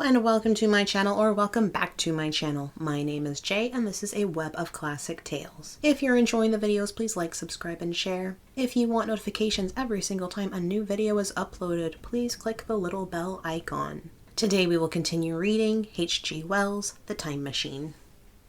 and welcome to my channel, or welcome back to my channel. My name is Jay and this is a web of classic tales. If you're enjoying the videos, please like, subscribe, and share. If you want notifications every single time a new video is uploaded, please click the little bell icon. Today we will continue reading H.G. Wells' The Time Machine.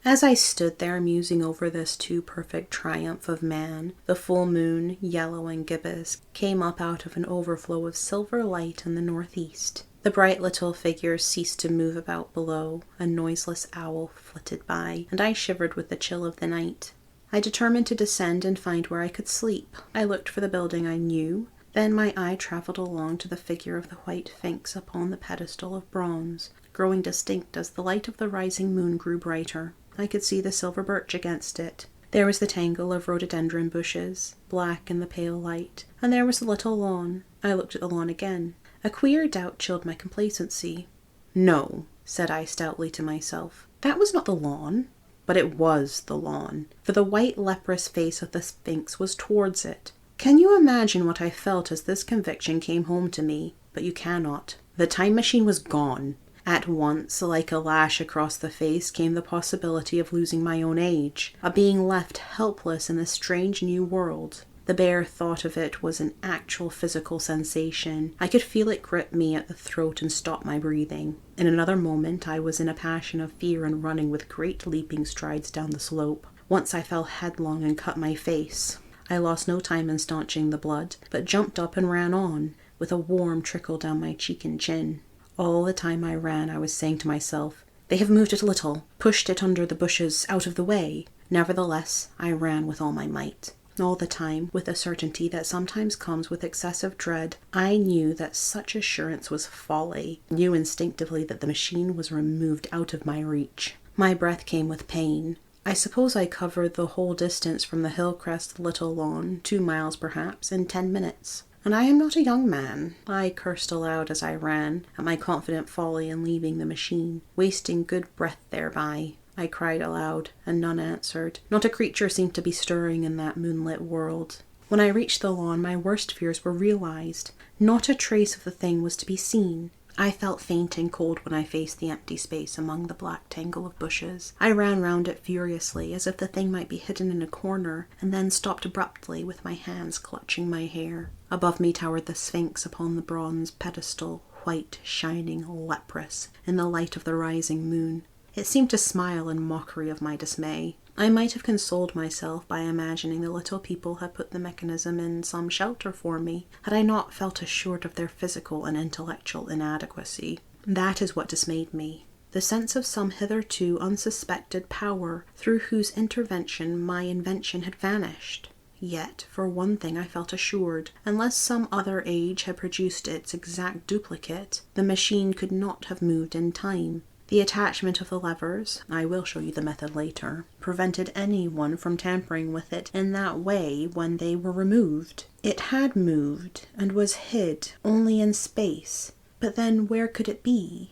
As I stood there musing over this too perfect triumph of man, the full moon, yellow and gibbous, came up out of an overflow of silver light in the northeast. The bright little figures ceased to move about below, a noiseless owl flitted by, and I shivered with the chill of the night. I determined to descend and find where I could sleep. I looked for the building I knew, then my eye travelled along to the figure of the white sphinx upon the pedestal of bronze, growing distinct as the light of the rising moon grew brighter. I could see the silver birch against it. There was the tangle of rhododendron bushes, black in the pale light, and there was the little lawn. I looked at the lawn again. A queer doubt chilled my complacency. No, said I stoutly to myself. That was not the lawn. But it was the lawn, for the white leprous face of the sphinx was towards it. Can you imagine what I felt as this conviction came home to me? But you cannot. The time machine was gone. At once, like a lash across the face, came the possibility of losing my own age, of being left helpless in this strange new world. The bare thought of it was an actual physical sensation. I could feel it grip me at the throat and stop my breathing. In another moment, I was in a passion of fear and running with great leaping strides down the slope. Once I fell headlong and cut my face. I lost no time in staunching the blood, but jumped up and ran on, with a warm trickle down my cheek and chin. All the time I ran, I was saying to myself, "They have moved it a little, pushed it under the bushes, out of the way." Nevertheless, I ran with all my might. All the time, with a certainty that sometimes comes with excessive dread, I knew that such assurance was folly, knew instinctively that the machine was removed out of my reach. My breath came with pain. I suppose I covered the whole distance from the hill crest to the little lawn, 2 miles perhaps, in 10 minutes. And I am not a young man. I cursed aloud as I ran, at my confident folly in leaving the machine, wasting good breath thereby. I cried aloud, and none answered. Not a creature seemed to be stirring in that moonlit world. When I reached the lawn, my worst fears were realized. Not a trace of the thing was to be seen. I felt faint and cold when I faced the empty space among the black tangle of bushes. I ran round it furiously, as if the thing might be hidden in a corner, and then stopped abruptly with my hands clutching my hair. Above me towered the sphinx upon the bronze pedestal, white, shining, leprous, in the light of the rising moon. It seemed to smile in mockery of my dismay. I might have consoled myself by imagining the little people had put the mechanism in some shelter for me, had I not felt assured of their physical and intellectual inadequacy. That is what dismayed me. The sense of some hitherto unsuspected power through whose intervention my invention had vanished. Yet, for one thing I felt assured, unless some other age had produced its exact duplicate, the machine could not have moved in time. The attachment of the levers, I will show you the method later, prevented anyone from tampering with it in that way when they were removed. It had moved, and was hid, only in space. But then where could it be?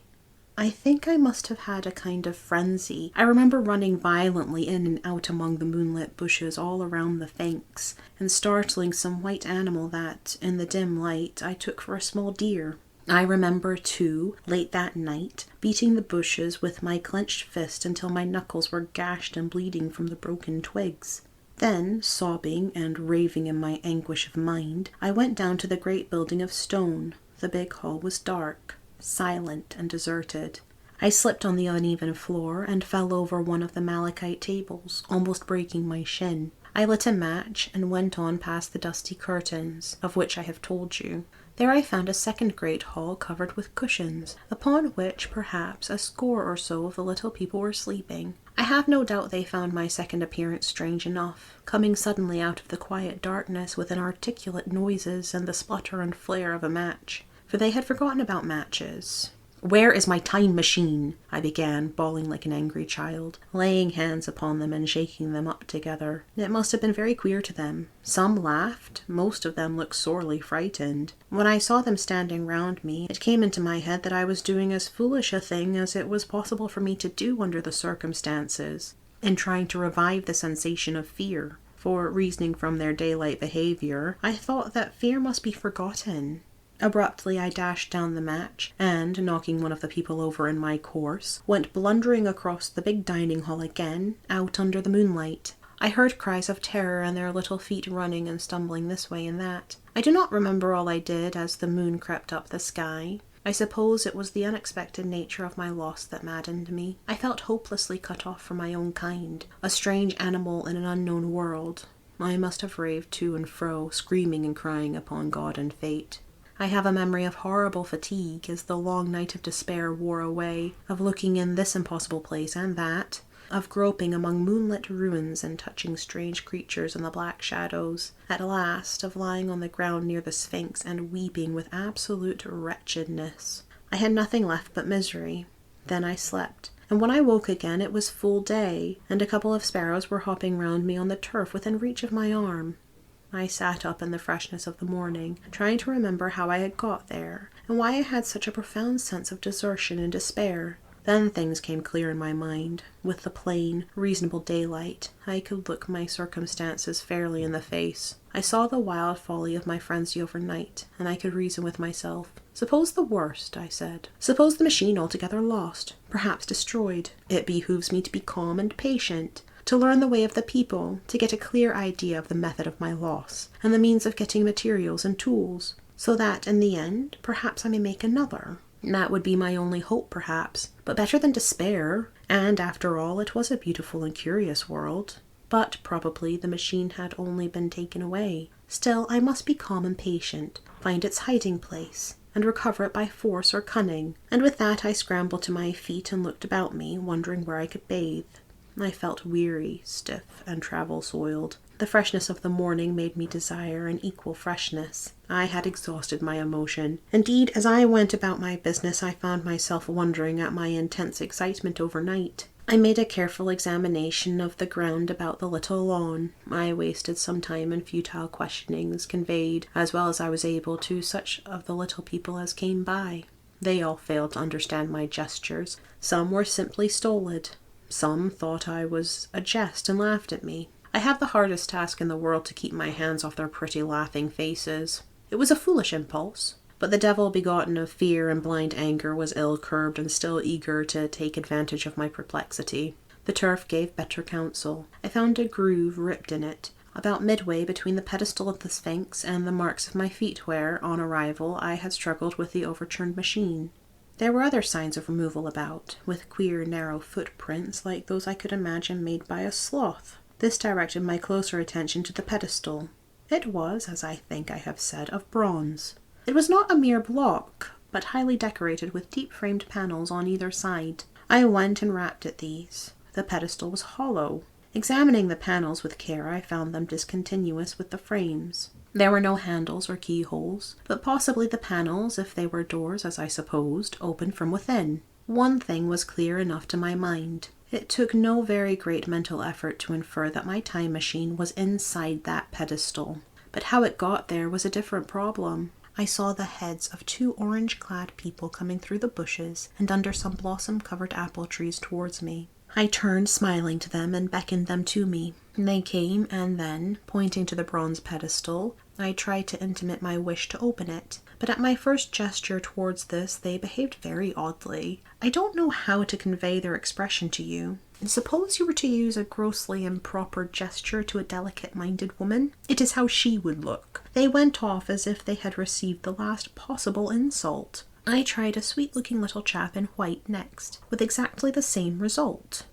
I think I must have had a kind of frenzy. I remember running violently in and out among the moonlit bushes all around the sphinx, and startling some white animal that, in the dim light, I took for a small deer. I remember, too, late that night, beating the bushes with my clenched fist until my knuckles were gashed and bleeding from the broken twigs. Then, sobbing and raving in my anguish of mind, I went down to the great building of stone. The big hall was dark, silent and deserted. I slipped on the uneven floor and fell over one of the malachite tables, almost breaking my shin. I lit a match and went on past the dusty curtains, of which I have told you. There I found a second great hall covered with cushions, upon which perhaps a score or so of the little people were sleeping. I have no doubt they found my second appearance strange enough, coming suddenly out of the quiet darkness with inarticulate noises and the splutter and flare of a match, for they had forgotten about matches. "Where is my time machine?" I began, bawling like an angry child, laying hands upon them and shaking them up together. It must have been very queer to them. Some laughed, most of them looked sorely frightened. When I saw them standing round me, it came into my head that I was doing as foolish a thing as it was possible for me to do under the circumstances, in trying to revive the sensation of fear. For, reasoning from their daylight behavior, I thought that fear must be forgotten. Abruptly, I dashed down the match and, knocking one of the people over in my course, went blundering across the big dining hall again, out under the moonlight. I heard cries of terror and their little feet running and stumbling this way and that. I do not remember all I did as the moon crept up the sky. I suppose it was the unexpected nature of my loss that maddened me. I felt hopelessly cut off from my own kind, a strange animal in an unknown world. I must have raved to and fro, screaming and crying upon God and fate. I have a memory of horrible fatigue as the long night of despair wore away, of looking in this impossible place and that, of groping among moonlit ruins and touching strange creatures in the black shadows, at last of lying on the ground near the Sphinx and weeping with absolute wretchedness. I had nothing left but misery. Then I slept, and when I woke again it was full day, and a couple of sparrows were hopping round me on the turf within reach of my arm. I sat up in the freshness of the morning, trying to remember how I had got there, and why I had such a profound sense of desertion and despair. Then things came clear in my mind. With the plain, reasonable daylight, I could look my circumstances fairly in the face. I saw the wild folly of my frenzy overnight, and I could reason with myself. Suppose the worst, I said. Suppose the machine altogether lost, perhaps destroyed. It behooves me to be calm and patient, to learn the way of the people, to get a clear idea of the method of my loss, and the means of getting materials and tools, so that, in the end, perhaps I may make another. That would be my only hope, perhaps, but better than despair, and, after all, it was a beautiful and curious world. But, probably, the machine had only been taken away. Still, I must be calm and patient, find its hiding place, and recover it by force or cunning, and with that I scrambled to my feet and looked about me, wondering where I could bathe. I felt weary, stiff, and travel-soiled. The freshness of the morning made me desire an equal freshness. I had exhausted my emotion. Indeed, as I went about my business, I found myself wondering at my intense excitement overnight. I made a careful examination of the ground about the little lawn. I wasted some time in futile questionings, conveyed, as well as I was able, to such of the little people as came by. They all failed to understand my gestures. Some were simply stolid. Some thought I was a jest and laughed at me. I had the hardest task in the world to keep my hands off their pretty laughing faces. It was a foolish impulse, but the devil begotten of fear and blind anger was ill-curbed and still eager to take advantage of my perplexity. The turf gave better counsel. I found a groove ripped in it, about midway between the pedestal of the Sphinx and the marks of my feet where, on arrival, I had struggled with the overturned machine. There were other signs of removal about, with queer narrow footprints like those I could imagine made by a sloth. This directed my closer attention to the pedestal. It was, as I think I have said, of bronze. It was not a mere block, but highly decorated with deep-framed panels on either side. I went and rapped at these. The pedestal was hollow. Examining the panels with care, I found them discontinuous with the frames. There were no handles or keyholes, but possibly the panels, if they were doors as I supposed, opened from within. One thing was clear enough to my mind. It took no very great mental effort to infer that my time machine was inside that pedestal. But how it got there was a different problem. I saw the heads of 2 orange-clad people coming through the bushes and under some blossom-covered apple trees towards me. I turned smiling to them and beckoned them to me. They came, and then, pointing to the bronze pedestal, I tried to intimate my wish to open it. But at my first gesture towards this, they behaved very oddly. I don't know how to convey their expression to you. Suppose you were to use a grossly improper gesture to a delicate-minded woman. It is how she would look. They went off as if they had received the last possible insult. I tried a sweet-looking little chap in white next, with exactly the same result.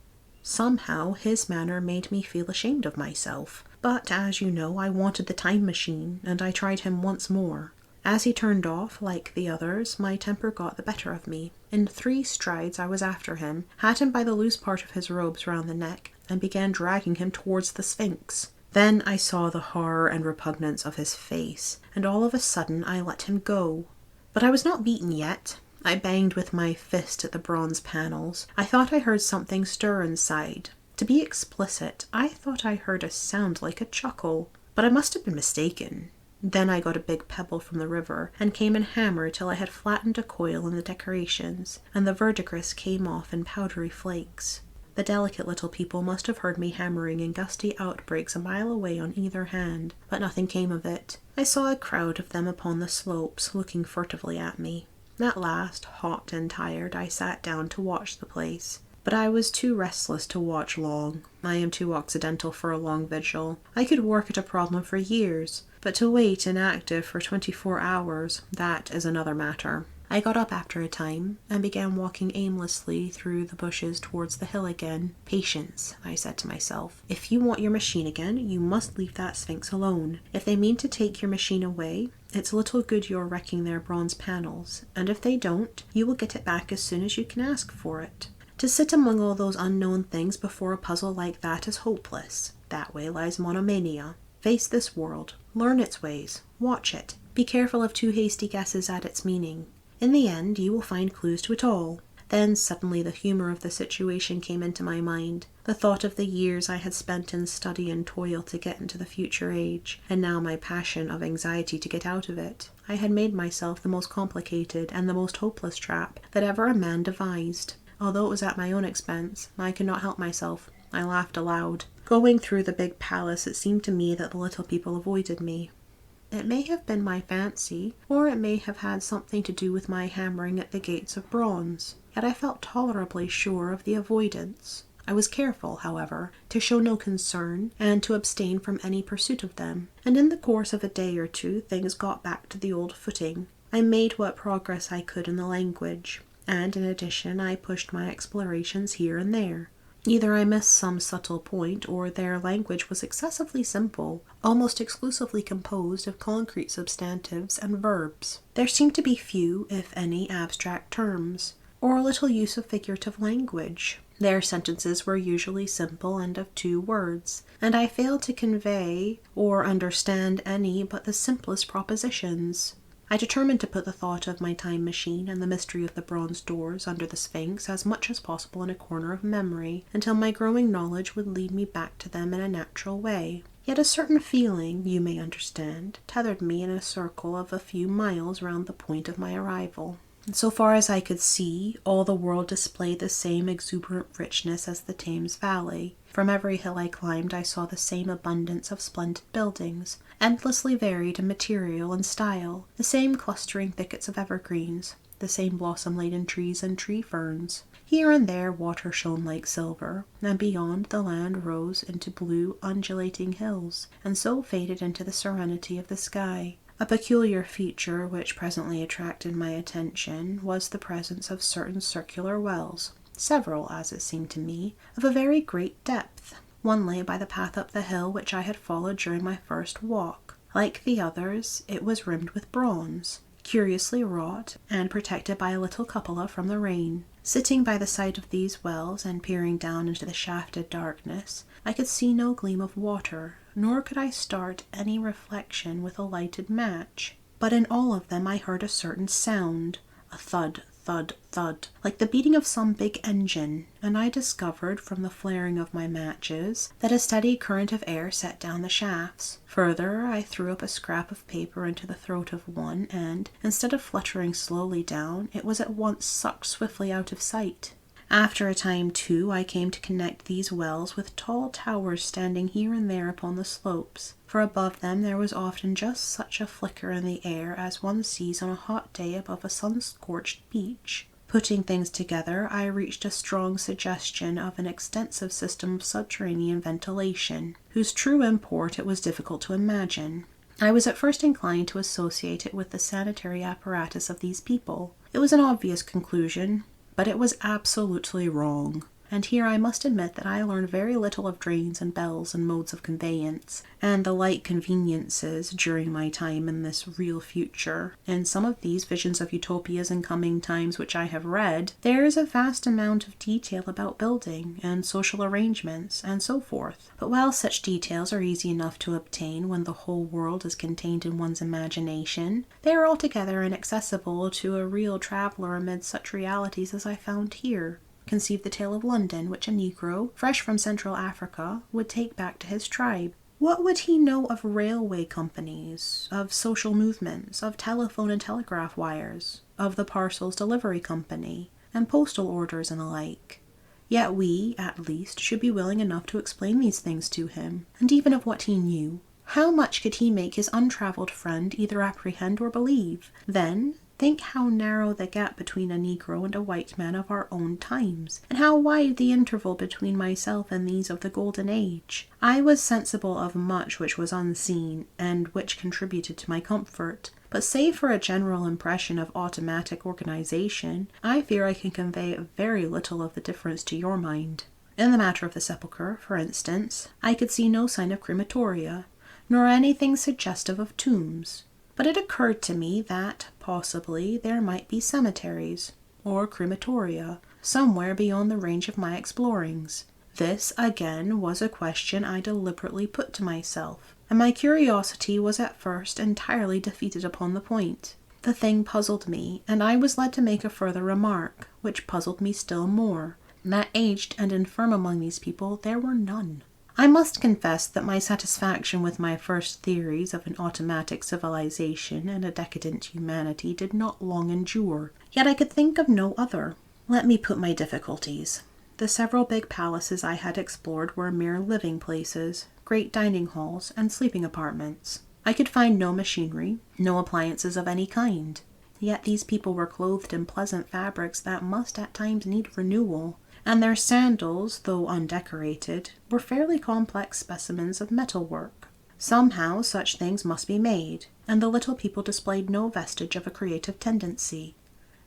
Somehow his manner made me feel ashamed of myself. But, as you know, I wanted the time machine, and I tried him once more. As he turned off, like the others, my temper got the better of me. In 3 strides I was after him, had him by the loose part of his robes round the neck, and began dragging him towards the Sphinx. Then I saw the horror and repugnance of his face, and all of a sudden I let him go. But I was not beaten yet. I banged with my fist at the bronze panels. I thought I heard something stir inside. To be explicit, I thought I heard a sound like a chuckle, but I must have been mistaken. Then I got a big pebble from the river, and came and hammered till I had flattened a coil in the decorations, and the verdigris came off in powdery flakes. The delicate little people must have heard me hammering in gusty outbreaks a mile away on either hand, but nothing came of it. I saw a crowd of them upon the slopes, looking furtively at me. At last, hot and tired, I sat down to watch the place. But I was too restless to watch long. I am too occidental for a long vigil. I could work at a problem for years, but to wait inactive for 24 hours, that is another matter. I got up after a time and began walking aimlessly through the bushes towards the hill again. Patience, I said to myself. If you want your machine again, you must leave that Sphinx alone. If they mean to take your machine away, it's little good you're wrecking their bronze panels, and if they don't, you will get it back as soon as you can ask for it. To sit among all those unknown things before a puzzle like that is hopeless. That way lies monomania. Face this world. Learn its ways. Watch it. Be careful of too hasty guesses at its meaning. In the end, you will find clues to it all. Then suddenly the humor of the situation came into my mind. The thought of the years I had spent in study and toil to get into the future age, and now my passion of anxiety to get out of it. I had made myself the most complicated and the most hopeless trap that ever a man devised. Although it was at my own expense, I could not help myself. I laughed aloud. Going through the big palace, it seemed to me that the little people avoided me. It may have been my fancy, or it may have had something to do with my hammering at the gates of bronze. Yet I felt tolerably sure of the avoidance. I was careful, however, to show no concern, and to abstain from any pursuit of them. And in the course of a day or two, things got back to the old footing. I made what progress I could in the language. And in addition, I pushed my explorations here and there. Either I missed some subtle point, or their language was excessively simple, almost exclusively composed of concrete substantives and verbs. There seemed to be few, if any, abstract terms, or little use of figurative language. Their sentences were usually simple and of 2 words, and I failed to convey or understand any but the simplest propositions. I determined to put the thought of my time machine and the mystery of the bronze doors under the Sphinx as much as possible in a corner of memory, until my growing knowledge would lead me back to them in a natural way. Yet a certain feeling, you may understand, tethered me in a circle of a few miles round the point of my arrival. And so far as I could see, all the world displayed the same exuberant richness as the Thames Valley. From every hill I climbed I saw the same abundance of splendid buildings, endlessly varied in material and style, the same clustering thickets of evergreens, the same blossom-laden trees and tree ferns. Here and there water shone like silver, and beyond the land rose into blue, undulating hills, and so faded into the serenity of the sky. A peculiar feature which presently attracted my attention was the presence of certain circular wells, several, as it seemed to me, of a very great depth. One lay by the path up the hill which I had followed during my first walk. Like the others, it was rimmed with bronze, curiously wrought, and protected by a little cupola from the rain. Sitting by the side of these wells and peering down into the shafted darkness, I could see no gleam of water, nor could I start any reflection with a lighted match. But in all of them I heard a certain sound, a thud, thud, thud, like the beating of some big engine, and I discovered from the flaring of my matches that a steady current of air set down the shafts. Further, I threw up a scrap of paper into the throat of one, and, instead of fluttering slowly down, it was at once sucked swiftly out of sight. After a time, too, I came to connect these wells with tall towers standing here and there upon the slopes, for above them there was often just such a flicker in the air as one sees on a hot day above a sun-scorched beach. Putting things together, I reached a strong suggestion of an extensive system of subterranean ventilation, whose true import it was difficult to imagine. I was at first inclined to associate it with the sanitary apparatus of these people. It was an obvious conclusion, but it was absolutely wrong. And here I must admit that I learned very little of drains and bells and modes of conveyance, and the like conveniences during my time in this real future. In some of these visions of utopias and coming times which I have read, there is a vast amount of detail about building, and social arrangements, and so forth. But while such details are easy enough to obtain when the whole world is contained in one's imagination, they are altogether inaccessible to a real traveller amid such realities as I found here. Conceive the tale of London, which a Negro, fresh from Central Africa, would take back to his tribe. What would he know of railway companies, of social movements, of telephone and telegraph wires, of the parcels delivery company, and postal orders and the like? Yet we, at least, should be willing enough to explain these things to him, and even of what he knew. How much could he make his untravelled friend either apprehend or believe? Then, think how narrow the gap between a Negro and a white man of our own times, and how wide the interval between myself and these of the Golden Age. I was sensible of much which was unseen, and which contributed to my comfort. But save for a general impression of automatic organization, I fear I can convey very little of the difference to your mind. In the matter of the sepulchre, for instance, I could see no sign of crematoria, nor anything suggestive of tombs. But it occurred to me that, possibly, there might be cemeteries, or crematoria, somewhere beyond the range of my explorings. This, again, was a question I deliberately put to myself, and my curiosity was at first entirely defeated upon the point. The thing puzzled me, and I was led to make a further remark, which puzzled me still more, that aged and infirm among these people there were none. I must confess that my satisfaction with my first theories of an automatic civilization and a decadent humanity did not long endure, yet I could think of no other. Let me put my difficulties. The several big palaces I had explored were mere living places, great dining halls, and sleeping apartments. I could find no machinery, no appliances of any kind. Yet these people were clothed in pleasant fabrics that must at times need renewal, and their sandals, though undecorated, were fairly complex specimens of metalwork. Somehow such things must be made, and the little people displayed no vestige of a creative tendency.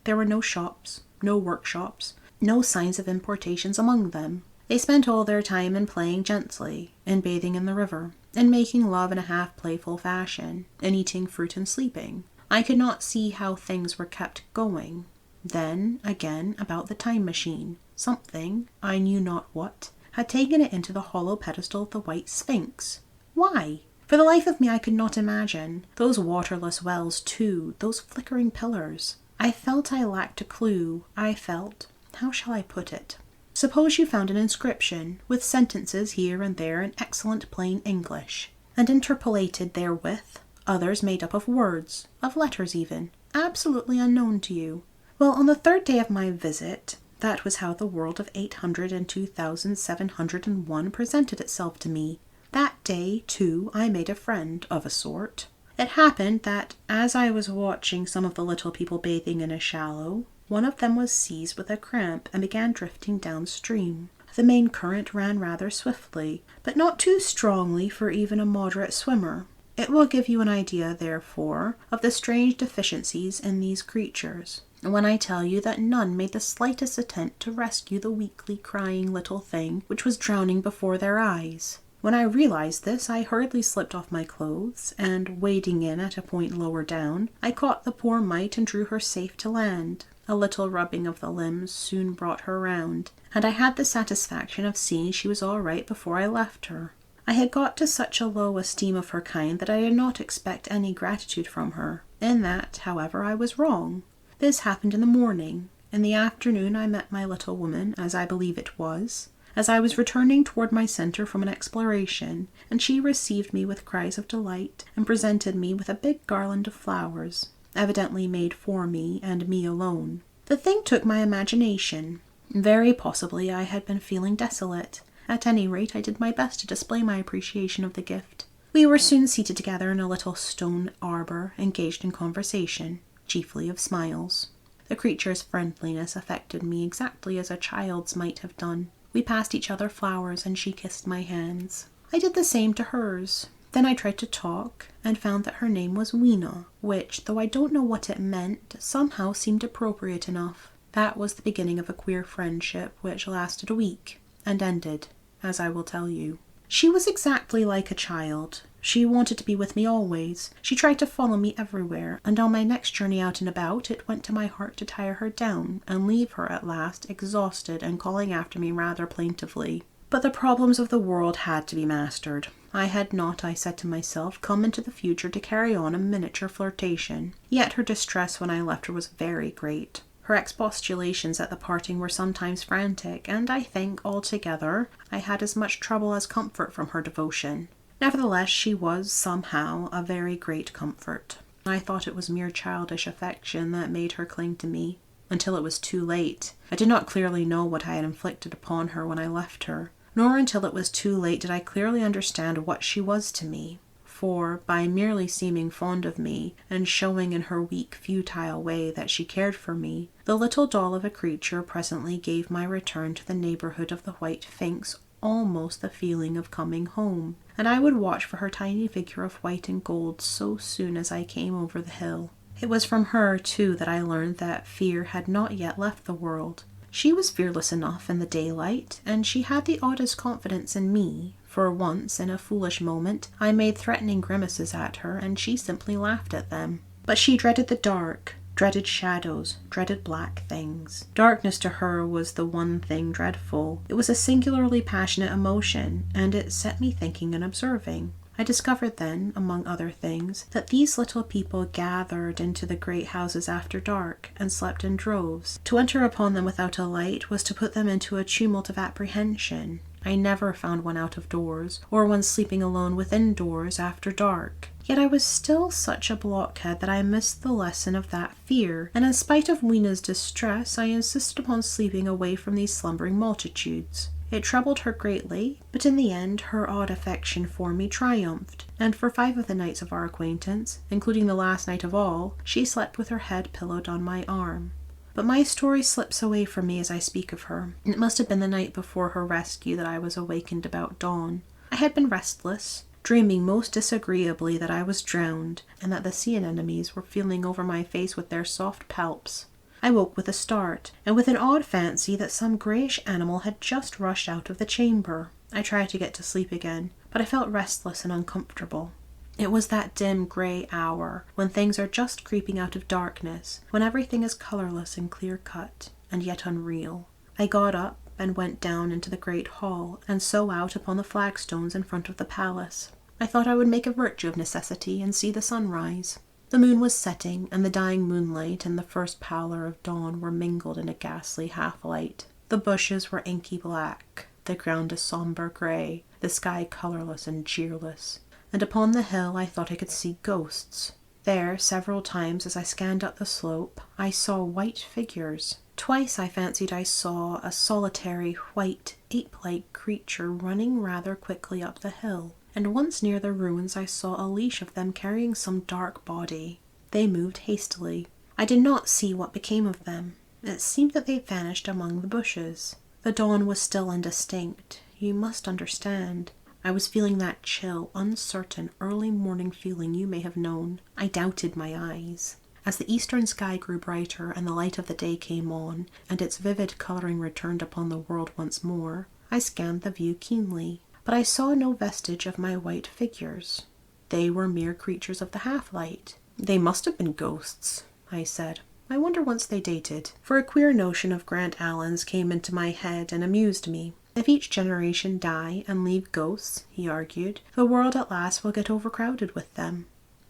There were no shops, no workshops, no signs of importations among them. They spent all their time in playing gently, in bathing in the river, in making love in a half-playful fashion, in eating fruit and sleeping. I could not see how things were kept going. Then, again, about the time machine. Something, I knew not what, had taken it into the hollow pedestal of the White Sphinx. Why? For the life of me I could not imagine. Those waterless wells, too, those flickering pillars. I felt I lacked a clue. I felt, how shall I put it? Suppose you found an inscription, with sentences here and there in excellent plain English, and interpolated therewith others made up of words, of letters even, absolutely unknown to you. Well, on the third day of my visit, that was how the world of 802,701 presented itself to me. That day, too, I made a friend, of a sort. It happened that, as I was watching some of the little people bathing in a shallow, one of them was seized with a cramp and began drifting downstream. The main current ran rather swiftly, but not too strongly for even a moderate swimmer. It will give you an idea, therefore, of the strange deficiencies in these creatures, when I tell you that none made the slightest attempt to rescue the weakly crying little thing which was drowning before their eyes. When I realized this, I hurriedly slipped off my clothes, and, wading in at a point lower down, I caught the poor mite and drew her safe to land. A little rubbing of the limbs soon brought her round, and I had the satisfaction of seeing she was all right before I left her. I had got to such a low esteem of her kind that I did not expect any gratitude from her. In that, however, I was wrong. This happened in the morning. In the afternoon I met my little woman, as I believe it was, as I was returning toward my centre from an exploration, and she received me with cries of delight, and presented me with a big garland of flowers, evidently made for me, and me alone. The thing took my imagination. Very possibly I had been feeling desolate. At any rate, I did my best to display my appreciation of the gift. We were soon seated together in a little stone arbour, engaged in conversation, chiefly of smiles. The creature's friendliness affected me exactly as a child's might have done. We passed each other flowers, and she kissed my hands. I did the same to hers. Then I tried to talk, and found that her name was Weena, which, though I don't know what it meant, somehow seemed appropriate enough. That was the beginning of a queer friendship, which lasted a week, and ended, as I will tell you. She was exactly like a child. She wanted to be with me always. She tried to follow me everywhere, and on my next journey out and about, it went to my heart to tire her down, and leave her at last, exhausted and calling after me rather plaintively. But the problems of the world had to be mastered. I had not, I said to myself, come into the future to carry on a miniature flirtation. Yet her distress when I left her was very great. Her expostulations at the parting were sometimes frantic, and I think, altogether, I had as much trouble as comfort from her devotion. Nevertheless, she was, somehow, a very great comfort. I thought it was mere childish affection that made her cling to me. until it was too late. I did not clearly know what I had inflicted upon her when I left her, nor until it was too late did I clearly understand what she was to me. For, by merely seeming fond of me, and showing in her weak, futile way that she cared for me, the little doll of a creature presently gave my return to the neighborhood of the white Sphinx almost the feeling of coming home, and I would watch for her tiny figure of white and gold so soon as I came over the hill. It was from her, too, that I learned that fear had not yet left the world. She was fearless enough in the daylight, and she had the oddest confidence in me. For once, in a foolish moment, I made threatening grimaces at her, and she simply laughed at them. But she dreaded the dark, dreaded shadows, dreaded black things. Darkness to her was the one thing dreadful. It was a singularly passionate emotion, and it set me thinking and observing. I discovered then, among other things, that these little people gathered into the great houses after dark, and slept in droves. To enter upon them without a light was to put them into a tumult of apprehension. I never found one out of doors, or one sleeping alone within doors after dark. Yet I was still such a blockhead that I missed the lesson of that fear, and in spite of Weena's distress, I insisted upon sleeping away from these slumbering multitudes. It troubled her greatly, but in the end her odd affection for me triumphed, and for 5 of the nights of our acquaintance, including the last night of all, she slept with her head pillowed on my arm. But my story slips away from me as I speak of her. It must have been the night before her rescue that I was awakened about dawn. I had been restless, dreaming most disagreeably that I was drowned, and that the sea anemones were feeling over my face with their soft palps. I woke with a start, and with an odd fancy that some greyish animal had just rushed out of the chamber. I tried to get to sleep again, but I felt restless and uncomfortable. It was that dim grey hour, when things are just creeping out of darkness, when everything is colourless and clear-cut, and yet unreal. I got up and went down into the great hall, and so out upon the flagstones in front of the palace. I thought I would make a virtue of necessity and see the sun rise. The moon was setting, and the dying moonlight and the first pallor of dawn were mingled in a ghastly half-light. The bushes were inky black, the ground a sombre grey, the sky colourless and cheerless. And upon the hill I thought I could see ghosts. There, several times as I scanned up the slope, I saw white figures. Twice I fancied I saw a solitary, white, ape-like creature running rather quickly up the hill. And once near the ruins I saw a leash of them carrying some dark body. They moved hastily. I did not see what became of them. It seemed that they vanished among the bushes. The dawn was still indistinct. You must understand. I was feeling that chill, uncertain, early morning feeling you may have known. I doubted my eyes. As the eastern sky grew brighter and the light of the day came on, and its vivid colouring returned upon the world once more, I scanned the view keenly. But I saw no vestige of my white figures. They were mere creatures of the half-light. They must have been ghosts, I said. I wonder whence they dated, for a queer notion of Grant Allen's came into my head and amused me. If each generation die and leave ghosts, he argued, the world at last will get overcrowded with them.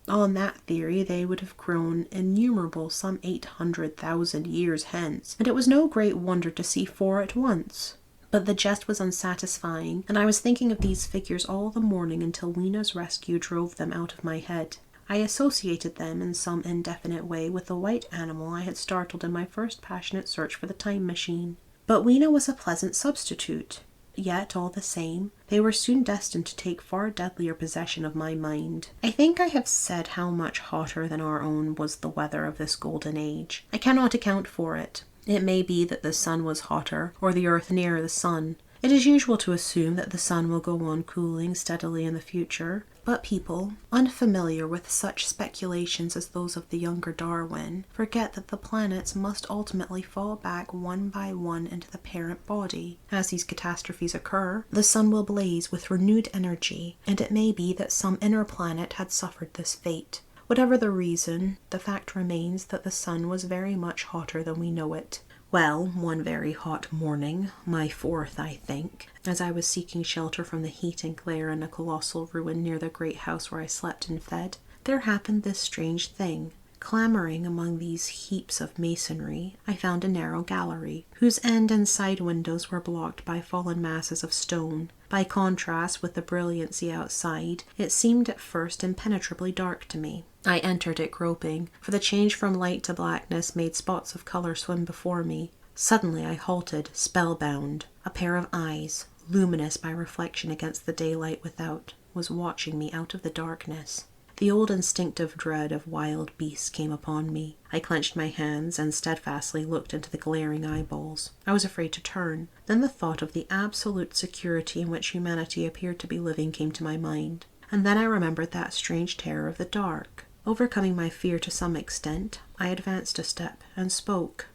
On that theory they would have grown innumerable some 800,000 years hence, and it was no great wonder to see 4 at once. But the jest was unsatisfying, and I was thinking of these figures all the morning until Weena's rescue drove them out of my head. I associated them in some indefinite way with the white animal I had startled in my first passionate search for the time machine. But Weena was a pleasant substitute. Yet, all the same, they were soon destined to take far deadlier possession of my mind. I think I have said how much hotter than our own was the weather of this golden age. I cannot account for it. It may be that the sun was hotter, or the earth nearer the sun. It is usual to assume that the sun will go on cooling steadily in the future, but people, unfamiliar with such speculations as those of the younger Darwin, forget that the planets must ultimately fall back one by one into the parent body. As these catastrophes occur, the sun will blaze with renewed energy, and it may be that some inner planet had suffered this fate. Whatever the reason, the fact remains that the sun was very much hotter than we know it. Well, one very hot morning, my 4th, I think, as I was seeking shelter from the heat and glare in a colossal ruin near the great house where I slept and fed, there happened this strange thing. Clambering among these heaps of masonry, I found a narrow gallery, whose end and side windows were blocked by fallen masses of stone. By contrast with the brilliancy outside, it seemed at first impenetrably dark to me. I entered it groping, for the change from light to blackness made spots of color swim before me. Suddenly I halted, spellbound. A pair of eyes, luminous by reflection against the daylight without, was watching me out of the darkness. The old instinctive dread of wild beasts came upon me. I clenched my hands and steadfastly looked into the glaring eyeballs. I was afraid to turn. Then the thought of the absolute security in which humanity appeared to be living came to my mind. And then I remembered that strange terror of the dark. Overcoming my fear to some extent, I advanced a step and spoke.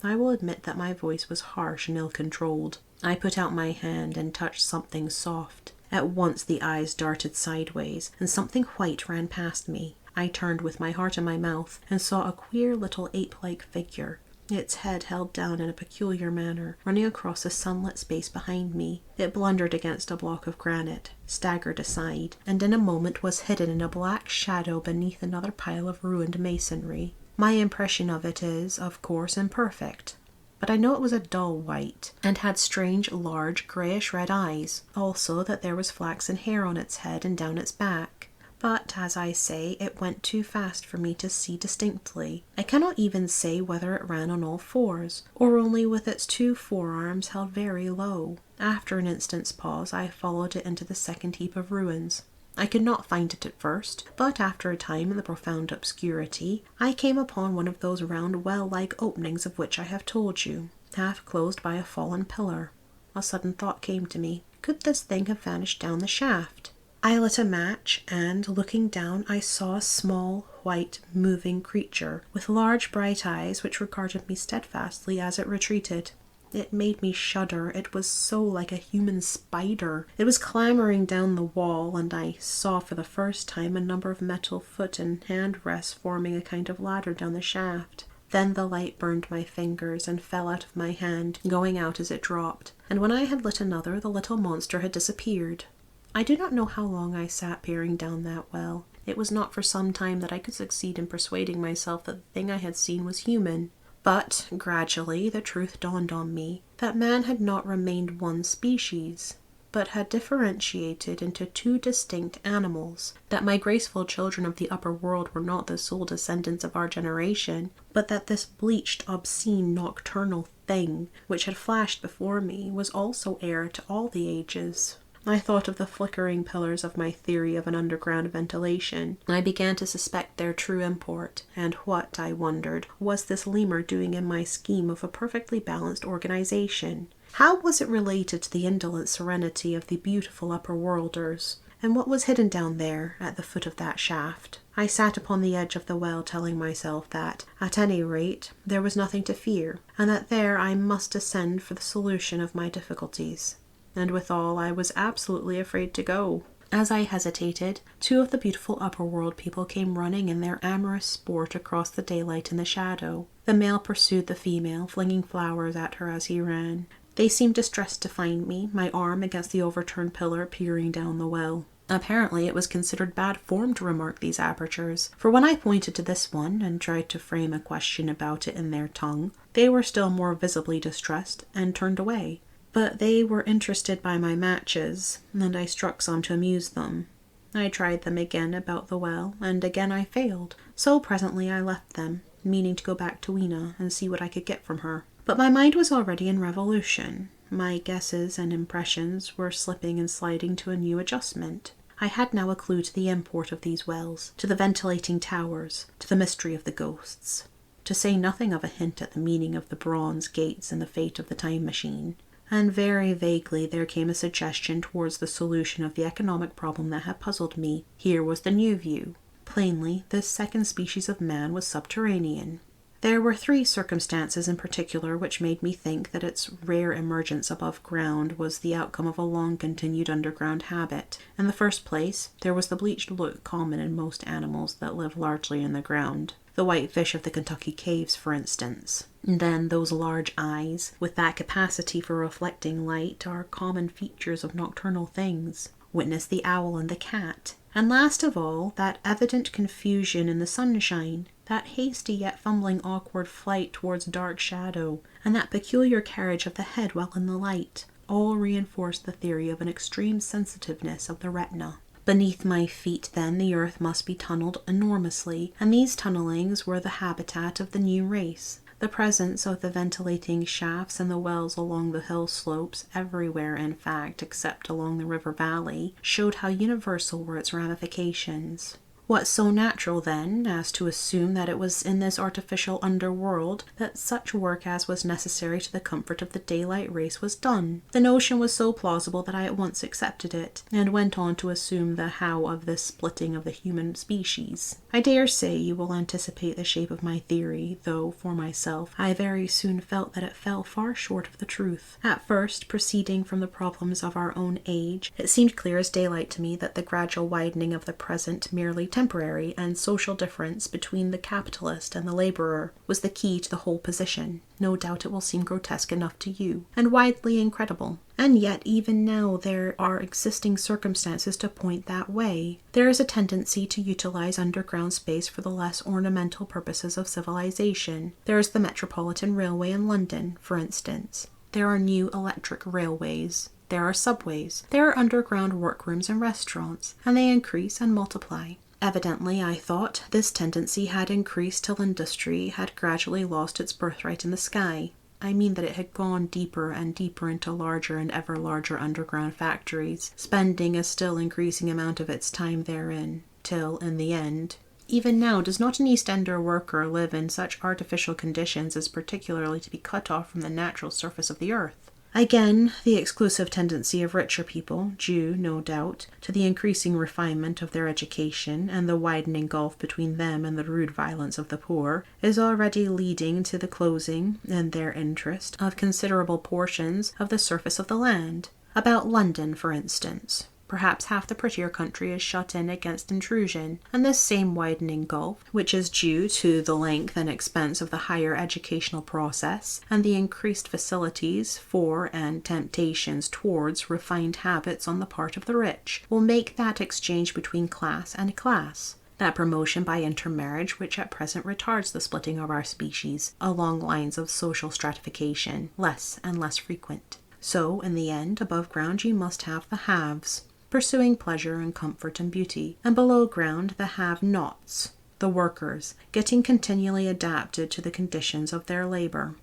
I will admit that my voice was harsh and ill-controlled. I put out my hand and touched something soft. At once the eyes darted sideways, and something white ran past me. I turned with my heart in my mouth, and saw a queer little ape-like figure, its head held down in a peculiar manner, running across the sunlit space behind me. It blundered against a block of granite, staggered aside, and in a moment was hidden in a black shadow beneath another pile of ruined masonry. My impression of it is, of course, imperfect, but I know it was a dull white, and had strange, large, greyish-red eyes, also that there was flaxen hair on its head and down its back. But, as I say, it went too fast for me to see distinctly. I cannot even say whether it ran on all fours, or only with its two forearms held very low. After an instant's pause, I followed it into the second heap of ruins. I could not find it at first, but after a time in the profound obscurity, I came upon one of those round well-like openings of which I have told you, half closed by a fallen pillar. A sudden thought came to me. Could this thing have vanished down the shaft? I lit a match, and, looking down, I saw a small, white, moving creature, with large bright eyes which regarded me steadfastly as it retreated. It made me shudder. It was so like a human spider. It was clambering down the wall, and I saw for the first time a number of metal foot and hand rests forming a kind of ladder down the shaft. Then the light burned my fingers and fell out of my hand, going out as it dropped, and when I had lit another, the little monster had disappeared. I do not know how long I sat peering down that well. It was not for some time that I could succeed in persuading myself that the thing I had seen was human. But, gradually, the truth dawned on me that man had not remained one species, but had differentiated into two distinct animals, that my graceful children of the upper world were not the sole descendants of our generation, but that this bleached, obscene, nocturnal thing, which had flashed before me, was also heir to all the ages. I thought of the flickering pillars of my theory of an underground ventilation. I began to suspect their true import, and what, I wondered, was this lemur doing in my scheme of a perfectly balanced organization? How was it related to the indolent serenity of the beautiful upper-worlders? And what was hidden down there, at the foot of that shaft? I sat upon the edge of the well telling myself that, at any rate, there was nothing to fear, and that there I must descend for the solution of my difficulties. And withal I was absolutely afraid to go. As I hesitated, two of the beautiful upper-world people came running in their amorous sport across the daylight and the shadow. The male pursued the female, flinging flowers at her as he ran. They seemed distressed to find me, my arm against the overturned pillar, peering down the well. Apparently it was considered bad form to remark these apertures, for when I pointed to this one and tried to frame a question about it in their tongue, they were still more visibly distressed and turned away. But they were interested by my matches, and I struck some to amuse them. I tried them again about the well, and again I failed, so presently I left them, meaning to go back to Weena and see what I could get from her. But my mind was already in revolution. My guesses and impressions were slipping and sliding to a new adjustment. I had now a clue to the import of these wells, to the ventilating towers, to the mystery of the ghosts, to say nothing of a hint at the meaning of the bronze gates and the fate of the time machine. And very vaguely there came a suggestion towards the solution of the economic problem that had puzzled me. Here was the new view. Plainly, this second species of man was subterranean. There were three circumstances in particular which made me think that its rare emergence above ground was the outcome of a long-continued underground habit. In the first place, there was the bleached look common in most animals that live largely in the ground. The whitefish of the Kentucky caves, for instance. And then those large eyes, with that capacity for reflecting light, are common features of nocturnal things. Witness the owl and the cat. And last of all, that evident confusion in the sunshine. that hasty yet fumbling awkward flight towards dark shadow, and that peculiar carriage of the head while in the light, all reinforced the theory of an extreme sensitiveness of the retina. Beneath my feet, then, the earth must be tunneled enormously, and these tunnelings were the habitat of the new race. The presence of the ventilating shafts and the wells along the hill slopes, everywhere in fact except along the river valley, showed how universal were its ramifications. What so natural, then, as to assume that it was in this artificial underworld that such work as was necessary to the comfort of the daylight race was done? The notion was so plausible that I at once accepted it, and went on to assume the how of this splitting of the human species. I dare say you will anticipate the shape of my theory, though, for myself, I very soon felt that it fell far short of the truth. At first, proceeding from the problems of our own age, it seemed clear as daylight to me that the gradual widening of the present merely temporary and social difference between the capitalist and the laborer was the key to the whole position. No doubt it will seem grotesque enough to you, and widely incredible. And yet, even now, there are existing circumstances to point that way. There is a tendency to utilize underground space for the less ornamental purposes of civilization. There is the Metropolitan Railway in London, for instance. There are new electric railways. There are subways. There are underground workrooms and restaurants, and they increase and multiply. Evidently, I thought, this tendency had increased till industry had gradually lost its birthright in the sky. I mean that it had gone deeper and deeper into larger and ever larger underground factories, spending a still increasing amount of its time therein, till, in the end, even now does not an East Ender worker live in such artificial conditions as particularly to be cut off from the natural surface of the earth? Again, the exclusive tendency of richer people, due, no doubt, to the increasing refinement of their education and the widening gulf between them and the rude violence of the poor, is already leading to the closing, in their interest, of considerable portions of the surface of the land. About London, for instance. Perhaps half the prettier country is shut in against intrusion, and this same widening gulf, which is due to the length and expense of the higher educational process, and the increased facilities for and temptations towards refined habits on the part of the rich, will make that exchange between class and class, that promotion by intermarriage which at present retards the splitting of our species along lines of social stratification, less and less frequent. So, in the end, above ground you must have the haves, pursuing pleasure and comfort and beauty, and below ground the have-nots, the workers, getting continually adapted to the conditions of their labour.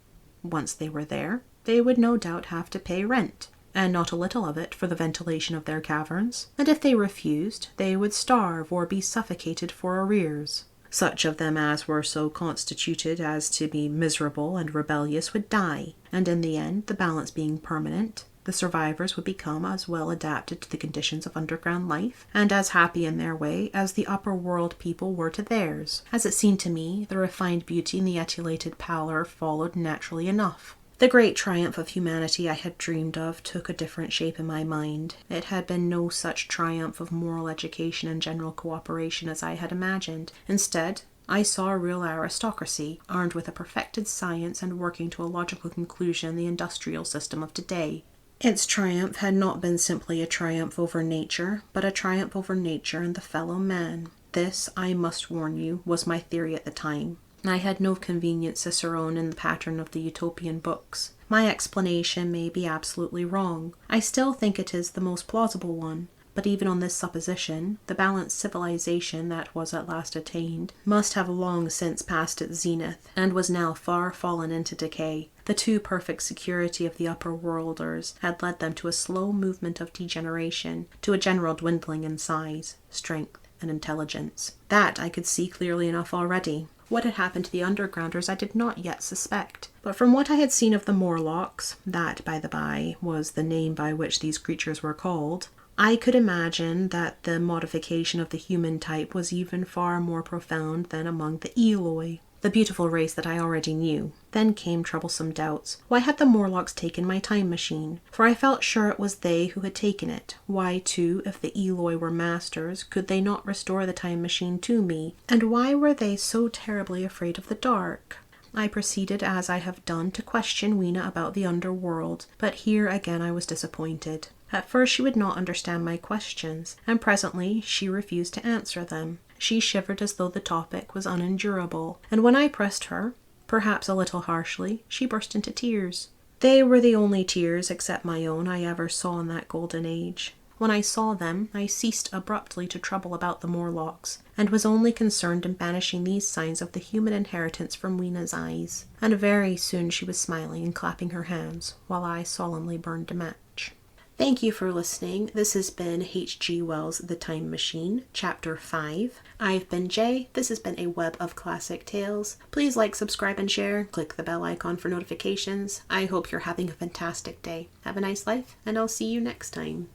Once they were there, they would no doubt have to pay rent, and not a little of it for the ventilation of their caverns, and if they refused, they would starve or be suffocated for arrears. Such of them as were so constituted as to be miserable and rebellious would die, and in the end, the balance being permanent, the survivors would become as well adapted to the conditions of underground life, and as happy in their way as the upper world people were to theirs. As it seemed to me, the refined beauty and the etiolated pallor followed naturally enough. The great triumph of humanity I had dreamed of took a different shape in my mind. It had been no such triumph of moral education and general cooperation as I had imagined. Instead, I saw a real aristocracy, armed with a perfected science and working to a logical conclusion the industrial system of today. Its triumph had not been simply a triumph over nature, but a triumph over nature and the fellow man. This, I must warn you, was my theory at the time. I had no convenient cicerone in the pattern of the utopian books. My explanation may be absolutely wrong. I still think it is the most plausible one. But even on this supposition, the balanced civilization that was at last attained must have long since passed its zenith, and was now far fallen into decay. The too perfect security of the upper worlders had led them to a slow movement of degeneration, to a general dwindling in size, strength, and intelligence. That I could see clearly enough already. What had happened to the undergrounders I did not yet suspect. But from what I had seen of the Morlocks, that, by the by, was the name by which these creatures were called, I could imagine that the modification of the human type was even far more profound than among the Eloi, the beautiful race that I already knew. Then came troublesome doubts. Why had the Morlocks taken my time machine? For I felt sure it was they who had taken it. Why, too, if the Eloi were masters, could they not restore the time machine to me? And why were they so terribly afraid of the dark? I proceeded, as I have done, to question Weena about the underworld, but here again I was disappointed. At first she would not understand my questions, and presently she refused to answer them. She shivered as though the topic was unendurable, and when I pressed her, perhaps a little harshly, she burst into tears. They were the only tears, except my own, I ever saw in that golden age. When I saw them, I ceased abruptly to trouble about the Morlocks, and was only concerned in banishing these signs of the human inheritance from Weena's eyes. And very soon she was smiling and clapping her hands, while I solemnly burned a match. Thank you for listening. This has been H.G. Wells' The Time Machine, Chapter 5. I've been Jay. This has been a Web of Classic Tales. Please like, subscribe, and share. Click the bell icon for notifications. I hope you're having a fantastic day. Have a nice life, and I'll see you next time.